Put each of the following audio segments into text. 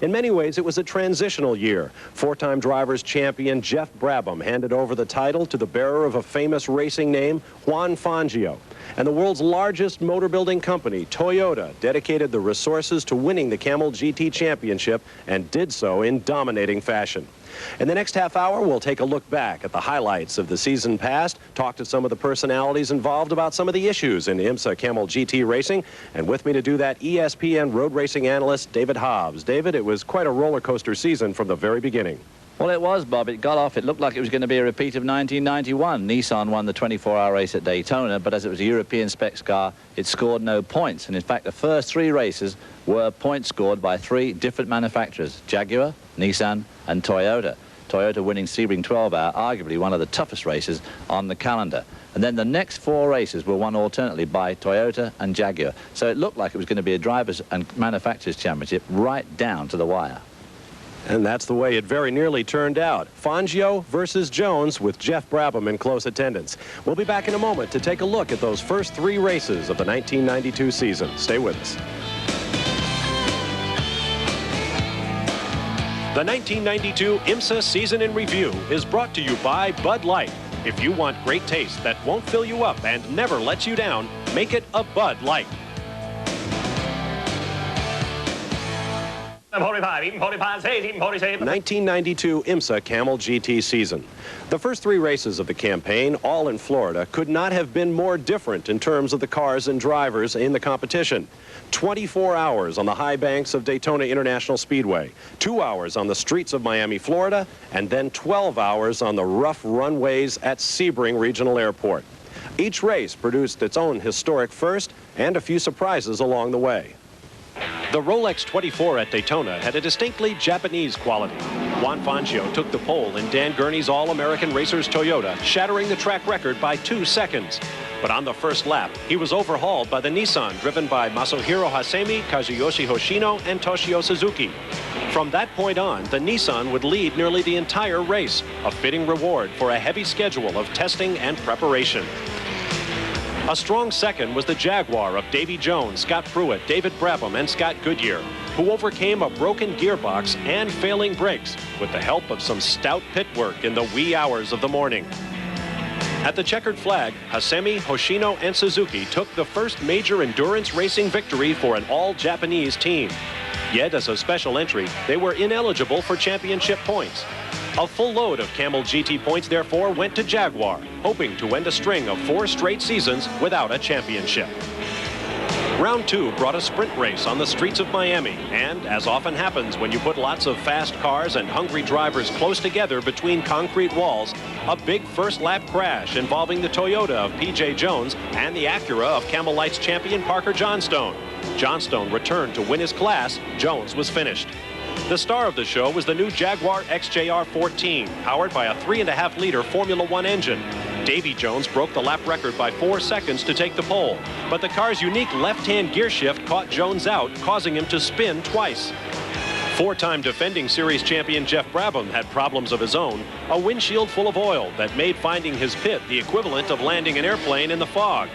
In many ways, it was a transitional year. Four-time drivers champion Jeff Brabham handed over the title to the bearer of a famous racing name, Juan Fangio. And the world's largest motor building company, Toyota, dedicated the resources to winning the Camel GT Championship and did so in dominating fashion. In the next half hour, we'll take a look back at the highlights of the season past, talk to some of the personalities involved about some of the issues in IMSA Camel GT racing, and with me to do that, ESPN road racing analyst David Hobbs. David, it was quite a roller coaster season from the very beginning. Well, it was, Bob. It got off. It looked like it was going to be a repeat of 1991. Nissan won the 24-hour race at Daytona, but as it was a European specs car, it scored no points. And in fact, the first three races were points scored by three different manufacturers: Jaguar, Nissan, and Toyota. Toyota winning Sebring 12-hour, arguably one of the toughest races on the calendar. And then the next four races were won alternately by Toyota and Jaguar. So it looked like it was going to be a drivers' and manufacturers' championship right down to the wire. And that's the way it very nearly turned out. Fangio versus Jones, with Jeff Brabham in close attendance. We'll be back in a moment to take a look at those first three races of the 1992 season. Stay with us. The 1992 IMSA Season in Review is brought to you by Bud Light. If you want great taste that won't fill you up and never lets you down, make it a Bud Light. 1992 IMSA Camel GT season. The first three races of the campaign, all in Florida, could not have been more different in terms of the cars and drivers in the competition. 24 hours on the high banks of Daytona International Speedway, 2 hours on the streets of Miami, Florida, and then 12 hours on the rough runways at Sebring Regional Airport. Each race produced its own historic first and a few surprises along the way. The Rolex 24 at Daytona had a distinctly Japanese quality. Juan Fangio took the pole in Dan Gurney's All-American Racers Toyota, shattering the track record by 2 seconds. But on the first lap, he was overhauled by the Nissan driven by Masahiro Hasemi, Kazuyoshi Hoshino, and Toshio Suzuki. From that point on, the Nissan would lead nearly the entire race, a fitting reward for a heavy schedule of testing and preparation. A strong second was the Jaguar of Davy Jones, Scott Pruitt, David Brabham, and Scott Goodyear, who overcame a broken gearbox and failing brakes with the help of some stout pit work in the wee hours of the morning. At the checkered flag, Hasemi, Hoshino, and Suzuki took the first major endurance racing victory for an all-Japanese team. Yet, as a special entry, they were ineligible for championship points. A full load of Camel GT points, therefore, went to Jaguar, hoping to end a string of 4 straight seasons without a championship. Round 2 brought a sprint race on the streets of Miami, and, as often happens when you put lots of fast cars and hungry drivers close together between concrete walls, a big first-lap crash involving the Toyota of P.J. Jones and the Acura of Camel Light's champion Parker Johnstone. Johnstone returned to win his class. Jones was finished. The star of the show was the new Jaguar XJR 14, powered by a 3.5-liter Formula One engine. Davy Jones broke the lap record by 4 seconds to take the pole, but the car's unique left-hand gear shift caught Jones out, causing him to spin twice. Four-time defending series champion Jeff Brabham had problems of his own, a windshield full of oil that made finding his pit the equivalent of landing an airplane in the fog.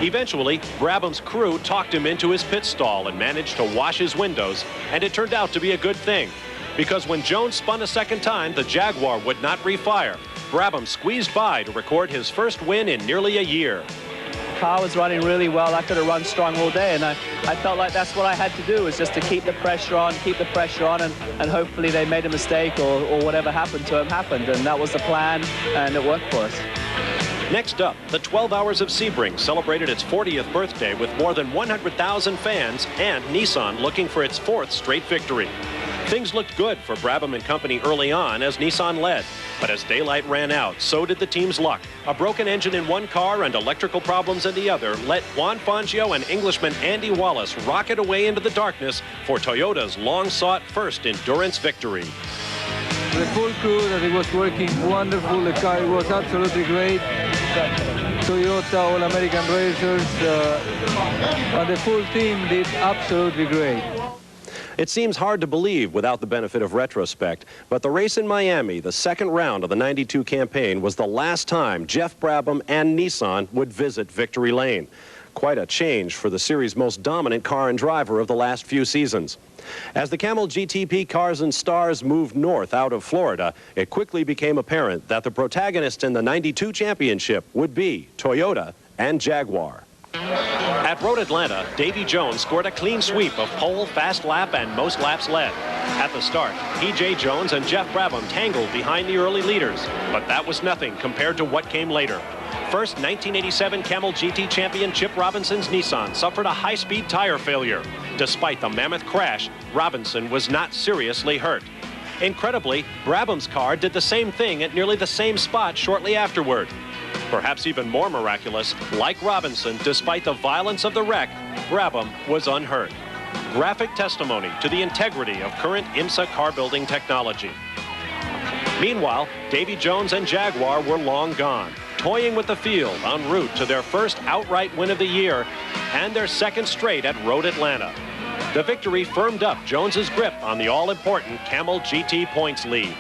Eventually, Brabham's crew talked him into his pit stall and managed to wash his windows, and it turned out to be a good thing, because when Jones spun a second time, the Jaguar would not refire. Brabham squeezed by to record his first win in nearly a year. The car was running really well. I could have run strong all day, and I felt like that's what I had to do, was just to keep the pressure on, and hopefully they made a mistake or whatever happened to them happened, and that was the plan, and it worked for us. Next up, the 12 Hours of Sebring celebrated its 40th birthday with more than 100,000 fans and Nissan looking for its 4th straight victory. Things looked good for Brabham and company early on as Nissan led, but as daylight ran out, so did the team's luck. A broken engine in one car and electrical problems in the other let Juan Fangio and Englishman Andy Wallace rocket away into the darkness for Toyota's long-sought first endurance victory. The full crew, that it was working wonderful. The car was absolutely great. Toyota All-American Racers and the full team did absolutely great. It seems hard to believe without the benefit of retrospect, but the race in Miami, the second round of the '92 campaign, was the last time Jeff Brabham and Nissan would visit Victory Lane. Quite a change for the series' most dominant car and driver of the last few seasons. As the Camel GTP cars and stars moved north out of Florida, it quickly became apparent that the protagonists in the '92 championship would be Toyota and Jaguar. At Road Atlanta, Davy Jones scored a clean sweep of pole, fast lap, and most laps led. At the start, P.J. Jones and Jeff Brabham tangled behind the early leaders, but that was nothing compared to what came later. First, 1987 Camel GT champion Chip Robinson's Nissan suffered a high-speed tire failure. Despite the mammoth crash, Robinson was not seriously hurt. Incredibly, Brabham's car did the same thing at nearly the same spot shortly afterward. Perhaps even more miraculous, like Robinson, despite the violence of the wreck, Brabham was unhurt. Graphic testimony to the integrity of current IMSA car building technology. Meanwhile, Davy Jones and Jaguar were long gone, toying with the field en route to their first outright win of the year and their second straight at Road Atlanta. The victory firmed up Jones's grip on the all-important Camel GT points lead.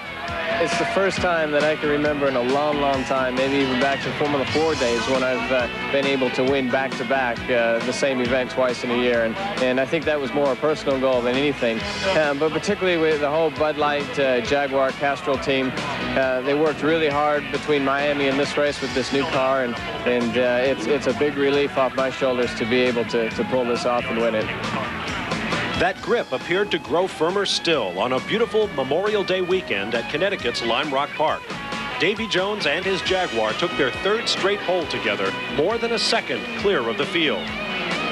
It's the first time that I can remember in a long, long time, maybe even back to Formula 4 days, when I've been able to win back-to-back the same event twice in a year. And I think that was more a personal goal than anything. But particularly with the whole Bud Light Jaguar Castrol team, they worked really hard between Miami and this race with this new car. And it's a big relief off my shoulders to be able to pull this off and win it. That grip appeared to grow firmer still on a beautiful Memorial Day weekend at Connecticut's Lime Rock Park. Davy Jones and his Jaguar took their third straight pole together, more than a second clear of the field.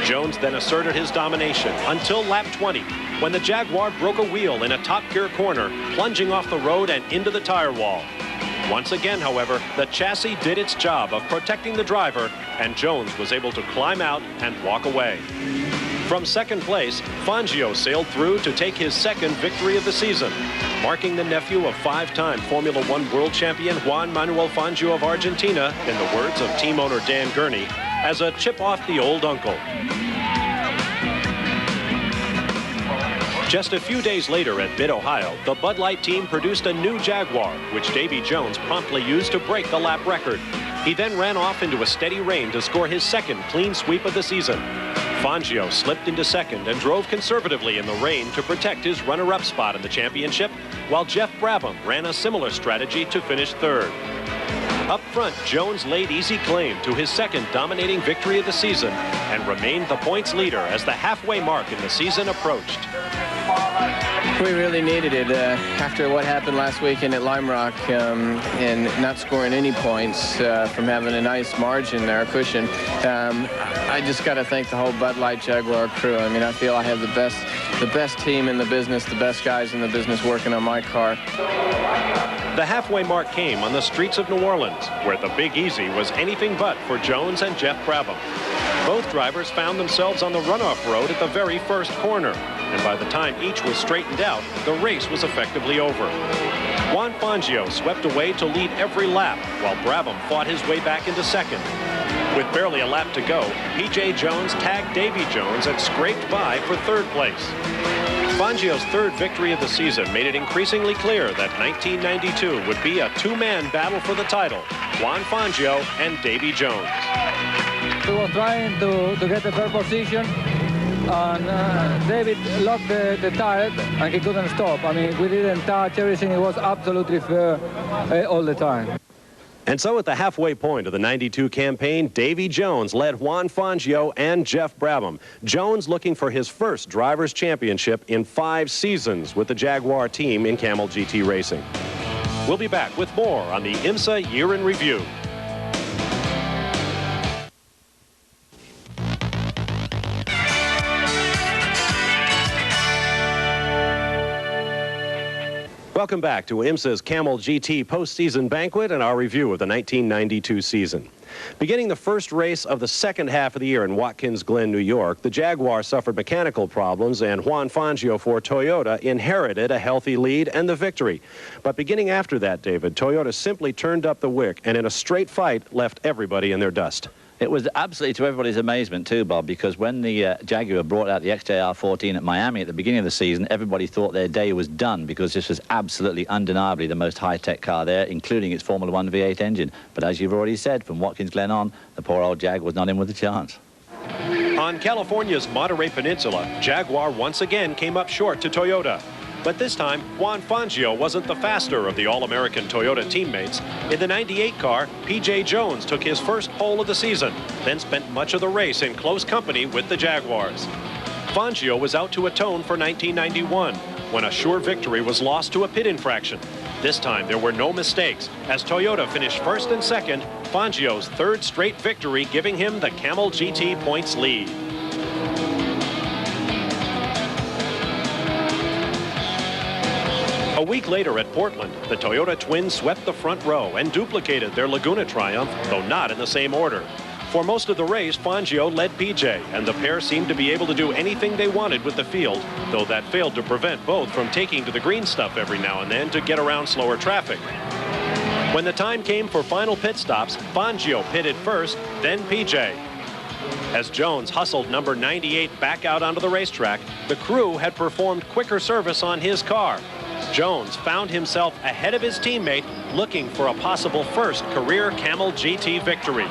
Jones then asserted his domination until lap 20, when the Jaguar broke a wheel in a top-gear corner, plunging off the road and into the tire wall. Once again, however, the chassis did its job of protecting the driver, and Jones was able to climb out and walk away. From second place, Fangio sailed through to take his second victory of the season, marking the nephew of five-time Formula One world champion Juan Manuel Fangio of Argentina, in the words of team owner Dan Gurney, as a chip off the old uncle. Just a few days later at Mid-Ohio, the Bud Light team produced a new Jaguar, which Davy Jones promptly used to break the lap record. He then ran off into a steady rain to score his second clean sweep of the season. Fangio slipped into second and drove conservatively in the rain to protect his runner-up spot in the championship, while Jeff Brabham ran a similar strategy to finish third. Up front, Jones laid easy claim to his second dominating victory of the season and remained the points leader as the halfway mark in the season approached. We really needed it after what happened last weekend at Lime Rock and not scoring any points from having a nice margin there, a cushion. I just got to thank the whole Bud Light Jaguar crew. I mean, I feel I have the best team in the business, the best guys in the business working on my car. The halfway mark came on the streets of New Orleans, where the Big Easy was anything but for Jones and Jeff Brabham. Both drivers found themselves on the runoff road at the very first corner, and by the time each was straightened out, the race was effectively over. Juan Fangio swept away to lead every lap, while Brabham fought his way back into second. With barely a lap to go, P.J. Jones tagged Davy Jones and scraped by for third place. Fangio's third victory of the season made it increasingly clear that 1992 would be a two-man battle for the title, Juan Fangio and Davy Jones. He was trying to get the third position, and David locked the tire, and he couldn't stop. I mean, we didn't touch everything. It was absolutely fair all the time. And so at the halfway point of the '92 campaign, Davy Jones led Juan Fangio and Jeff Brabham. Jones looking for his first driver's championship in 5 seasons with the Jaguar team in Camel GT racing. We'll be back with more on the IMSA Year in Review. Welcome back to IMSA's Camel GT postseason banquet and our review of the 1992 season. Beginning the first race of the second half of the year in Watkins Glen, New York, the Jaguar suffered mechanical problems, and Juan Fangio for Toyota inherited a healthy lead and the victory. But beginning after that, David, Toyota simply turned up the wick and in a straight fight left everybody in their dust. It was absolutely to everybody's amazement too, Bob, because when the Jaguar brought out the XJR14 at Miami at the beginning of the season, everybody thought their day was done because this was absolutely undeniably the most high-tech car there, including its Formula One V8 engine. But as you've already said, from Watkins Glen on, the poor old Jag was not in with a chance. On California's Monterey Peninsula, Jaguar once again came up short to Toyota. But this time, Juan Fangio wasn't the faster of the All-American Toyota teammates. In the 98 car, P.J. Jones took his first pole of the season, then spent much of the race in close company with the Jaguars. Fangio was out to atone for 1991, when a sure victory was lost to a pit infraction. This time, there were no mistakes, as Toyota finished first and second, Fangio's third straight victory giving him the Camel GT points lead. A week later at Portland, the Toyota twins swept the front row and duplicated their Laguna triumph, though not in the same order. For most of the race, Fangio led PJ, and the pair seemed to be able to do anything they wanted with the field, though that failed to prevent both from taking to the green stuff every now and then to get around slower traffic. When the time came for final pit stops, Fangio pitted first, then PJ. As Jones hustled number 98 back out onto the racetrack, the crew had performed quicker service on his car. Jones found himself ahead of his teammate, looking for a possible first career Camel GT victory.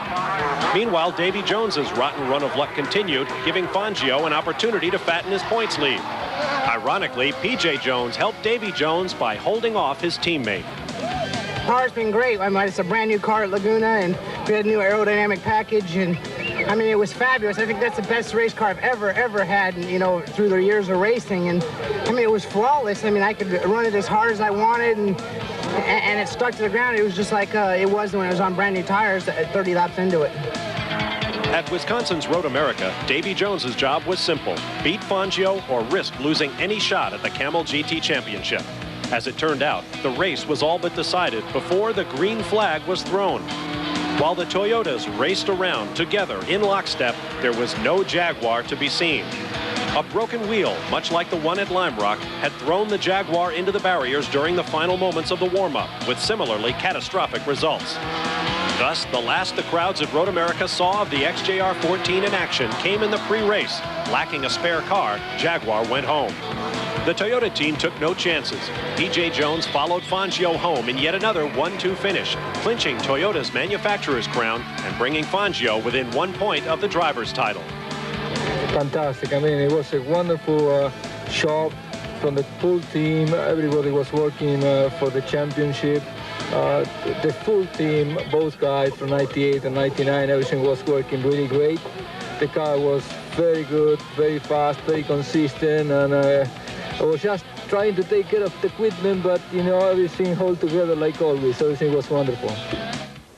Meanwhile, Davy Jones's rotten run of luck continued, giving Fangio an opportunity to fatten his points lead. Ironically, P.J. Jones helped Davy Jones by holding off his teammate. The car's been great. I mean, it's a brand new car at Laguna, and we had a new aerodynamic package, and I mean, it was fabulous. I think that's the best race car I've ever had, you know, through the years of racing. And I mean, it was flawless. I mean, I could run it as hard as I wanted, and it stuck to the ground. It was just like it was when it was on brand new tires at 30 laps into it. At Wisconsin's Road America, Davy Jones's job was simple: beat Fangio or risk losing any shot at the Camel GT Championship. As it turned out, the race was all but decided before the green flag was thrown. While the Toyotas raced around together in lockstep, there was no Jaguar to be seen. A broken wheel, much like the one at Lime Rock, had thrown the Jaguar into the barriers during the final moments of the warm-up, with similarly catastrophic results. Thus, the last the crowds at Road America saw of the XJR-14 in action came in the pre-race. Lacking a spare car, Jaguar went home. The Toyota team took no chances. P.J. Jones followed Fangio home in yet another 1-2 finish, clinching Toyota's manufacturer's crown and bringing Fangio within 1 point of the driver's title. Fantastic. I mean, it was a wonderful job from the full team. Everybody was working for the championship. The full team, both guys from 98 and 99, everything was working really great. The car was very good, very fast, very consistent, and I was just trying to take care of the equipment, but, you know, everything held together like always. Everything was wonderful.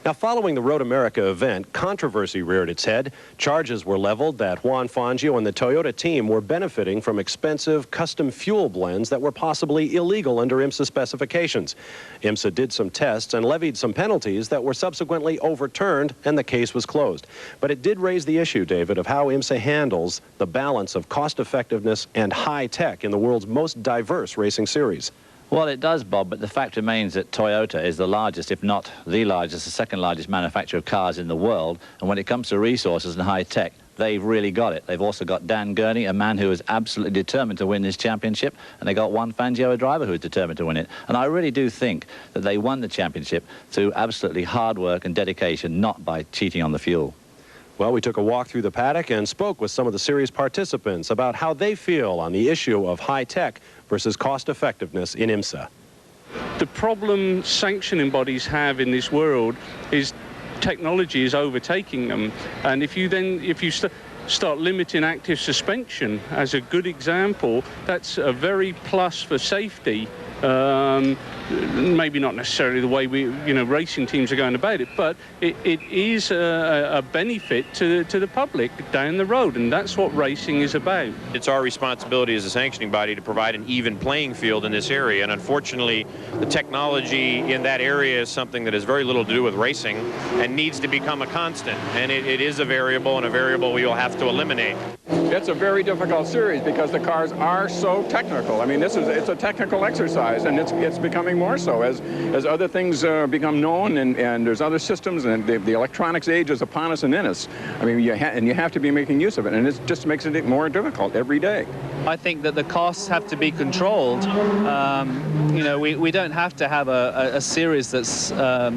Now, following the Road America event, controversy reared its head. Charges were leveled that Juan Fangio and the Toyota team were benefiting from expensive custom fuel blends that were possibly illegal under IMSA specifications. IMSA did some tests and levied some penalties that were subsequently overturned, and the case was closed. But it did raise the issue, David, of how IMSA handles the balance of cost-effectiveness and high-tech in the world's most diverse racing series. Well, it does, Bob, but the fact remains that Toyota is the largest, if not the largest, the second largest manufacturer of cars in the world. And when it comes to resources and high tech, they've really got it. They've also got Dan Gurney, a man who is absolutely determined to win this championship, and they got Juan Fangio, a driver who is determined to win it. And I really do think that they won the championship through absolutely hard work and dedication, not by cheating on the fuel. Well, we took a walk through the paddock and spoke with some of the series participants about how they feel on the issue of high-tech versus cost-effectiveness in IMSA. The problem sanctioning bodies have in this world is technology is overtaking them, and if you start limiting active suspension as a good example, that's a very plus for safety. Maybe not necessarily the way racing teams are going about it, but it is a benefit to the public down the road, and that's what racing is about. It's our responsibility as a sanctioning body to provide an even playing field in this area, and unfortunately the technology in that area is something that has very little to do with racing and needs to become a constant, and it is a variable, and a variable we will have to eliminate. It's a very difficult series because the cars are so technical. I mean, it's a technical exercise, and it's becoming more so as other things become known, and there's other systems, and the electronics age is upon us and in us. I mean, you have to be making use of it, and it just makes it more difficult every day. I think that the costs have to be controlled. You know, we don't have to have a series that's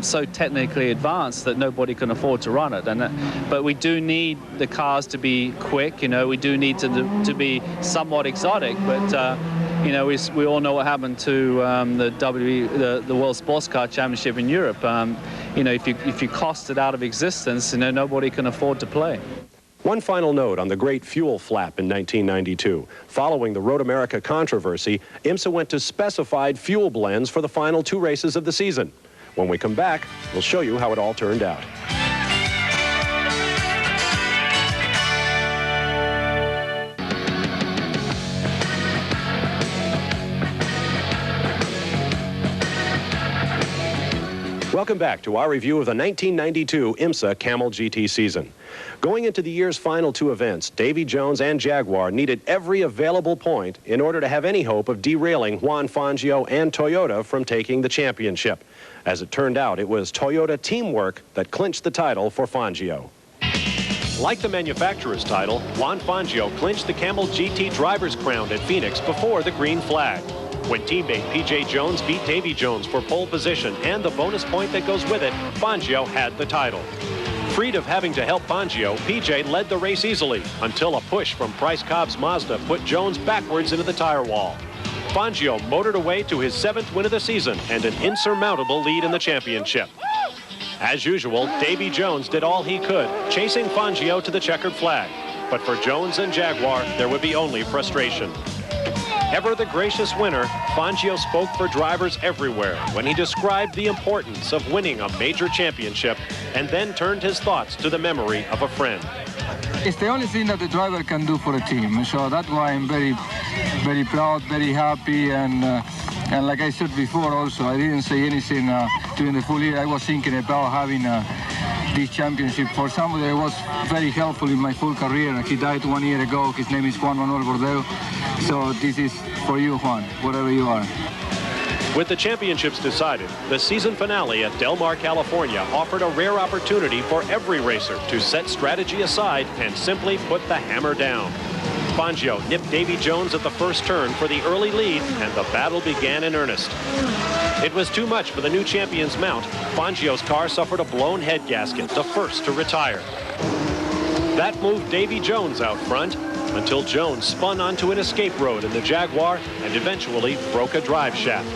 so technically advanced that nobody can afford to run it. But we do need the cars to be quick. You know, we do need to be somewhat exotic. But you know, we all know what happened to the World Sports Car Championship in Europe. You know, if you cost it out of existence, you know, nobody can afford to play. One final note on the great fuel flap in 1992. Following the Road America controversy, IMSA went to specified fuel blends for the final 2 races of the season. When we come back, we'll show you how it all turned out. Welcome back to our review of the 1992 IMSA Camel GT season. Going into the year's final 2 events, Davy Jones and Jaguar needed every available point in order to have any hope of derailing Juan Fangio and Toyota from taking the championship. As it turned out, it was Toyota teamwork that clinched the title for Fangio. Like the manufacturer's title, Juan Fangio clinched the Camel GT driver's crown at Phoenix before the green flag. When teammate P.J. Jones beat Davy Jones for pole position and the bonus point that goes with it, Fangio had the title. Freed of having to help Fangio, P.J. led the race easily until a push from Price Cobb's Mazda put Jones backwards into the tire wall. Fangio motored away to his 7th win of the season and an insurmountable lead in the championship. As usual, Davy Jones did all he could, chasing Fangio to the checkered flag. But for Jones and Jaguar, there would be only frustration. Ever the gracious winner, Fangio spoke for drivers everywhere when he described the importance of winning a major championship and then turned his thoughts to the memory of a friend. It's the only thing that the driver can do for a team, so that's why I'm very, very proud, very happy, and like I said before also, I didn't say anything during the full year. I was thinking about having this championship for somebody that was very helpful in my full career. He died 1 year ago. His name is Juan Manuel Bordeu. So this is for you, Juan, whatever you are. With the championships decided, the season finale at Del Mar, California offered a rare opportunity for every racer to set strategy aside and simply put the hammer down. Fangio nipped Davy Jones at the first turn for the early lead, and the battle began in earnest. It was too much for the new champion's mount. Fangio's car suffered a blown head gasket, the first to retire. That moved Davy Jones out front until Jones spun onto an escape road in the Jaguar and eventually broke a drive shaft.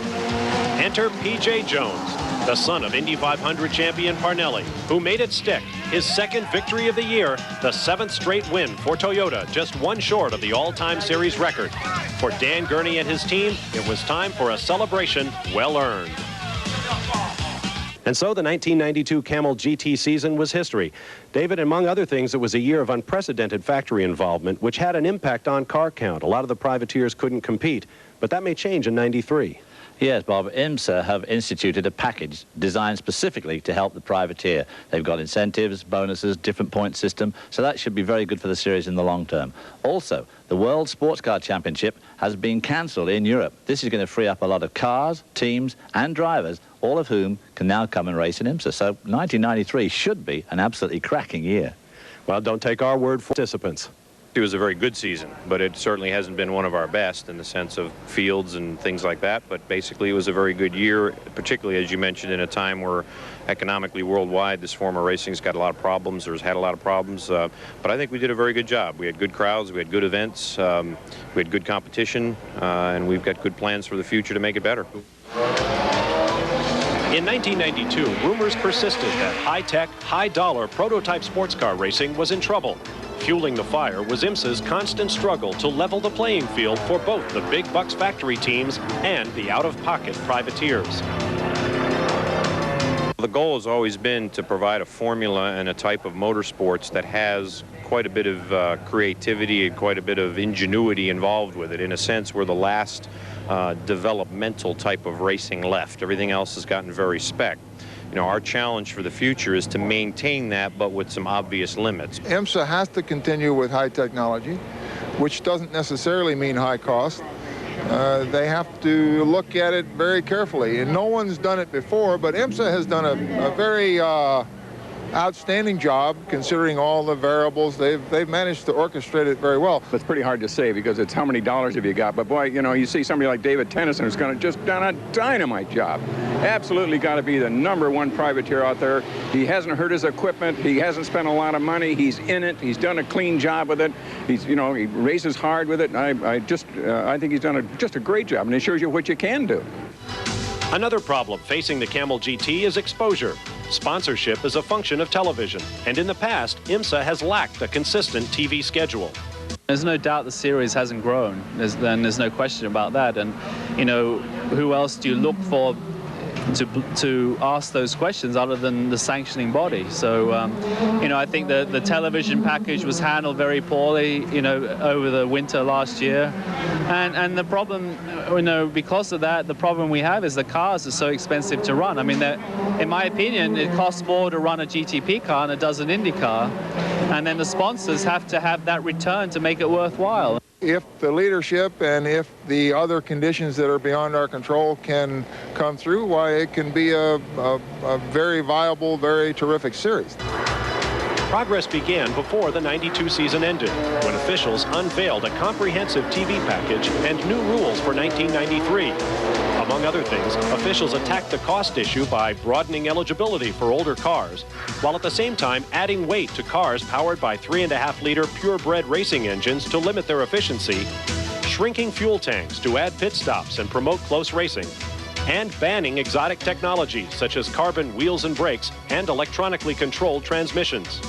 Enter P.J. Jones, the son of Indy 500 champion Parnelli, who made it stick, his 2nd victory of the year, the 7th straight win for Toyota, just 1 short of the all-time series record. For Dan Gurney and his team, it was time for a celebration well earned. And so the 1992 Camel GT season was history. David, among other things, it was a year of unprecedented factory involvement, which had an impact on car count. A lot of the privateers couldn't compete, but that may change in '93. Yes, Bob, IMSA have instituted a package designed specifically to help the privateer. They've got incentives, bonuses, different point system, so that should be very good for the series in the long term. Also, the World Sports Car Championship has been cancelled in Europe. This is going to free up a lot of cars, teams and drivers, all of whom can now come and race in IMSA. So 1993 should be an absolutely cracking year. Well, don't take our word for participants. It was a very good season, but it certainly hasn't been one of our best in the sense of fields and things like that. But basically, it was a very good year, particularly, as you mentioned, in a time where economically worldwide this form of racing's got a lot of problems, or has had a lot of problems. But I think we did a very good job. We had good crowds, we had good events, we had good competition, and we've got good plans for the future to make it better. In 1992, rumors persisted that high-tech, high-dollar prototype sports car racing was in trouble. Fueling the fire was IMSA's constant struggle to level the playing field for both the big bucks factory teams and the out-of-pocket privateers. The goal has always been to provide a formula and a type of motorsports that has quite a bit of creativity and quite a bit of ingenuity involved with it. In a sense, we're the last developmental type of racing left. Everything else has gotten very spec. You know, our challenge for the future is to maintain that, but with some obvious limits. IMSA has to continue with high technology, which doesn't necessarily mean high cost. They have to look at it very carefully, and no one's done it before, but IMSA has done a very outstanding job considering all the variables. They've managed to orchestrate it very well. It's pretty hard to say because it's how many dollars have you got. But boy, you know, you see somebody like David Tennyson who's going to just done a dynamite job. Absolutely got to be the #1 privateer out there. He hasn't hurt his equipment. He hasn't spent a lot of money. He's in it. He's done a clean job with it. He's, you know, he races hard with it. I think he's done just a great job, and it shows you what you can do. Another problem facing the Camel GT is exposure. Sponsorship is a function of television, and in the past, IMSA has lacked a consistent TV schedule. There's no doubt the series hasn't grown. There's no question about that. And, you know, who else do you look for to ask those questions other than the sanctioning body? So, you know, I think the television package was handled very poorly, you know, over the winter last year. And the problem, you know, because of that, the problem we have is the cars are so expensive to run. I mean, in my opinion, it costs more to run a GTP car than it does an Indy car. And then the sponsors have to have that return to make it worthwhile. If the leadership and if the other conditions that are beyond our control can come through, why, it can be a very viable, very terrific series. Progress began before the '92 season ended, when officials unveiled a comprehensive TV package and new rules for 1993. Among other things, officials attacked the cost issue by broadening eligibility for older cars, while at the same time adding weight to cars powered by 3.5-liter purebred racing engines to limit their efficiency, shrinking fuel tanks to add pit stops and promote close racing, and banning exotic technologies such as carbon wheels and brakes and electronically controlled transmissions.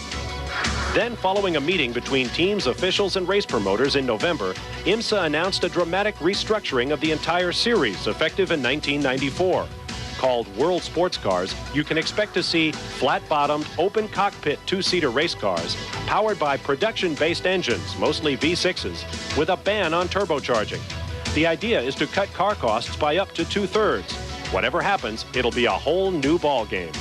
Then, following a meeting between teams, officials, and race promoters in November, IMSA announced a dramatic restructuring of the entire series effective in 1994. Called World Sports Cars, you can expect to see flat-bottomed, open-cockpit two-seater race cars powered by production-based engines, mostly V6s, with a ban on turbocharging. The idea is to cut car costs by up to 2/3. Whatever happens, it'll be a whole new ballgame.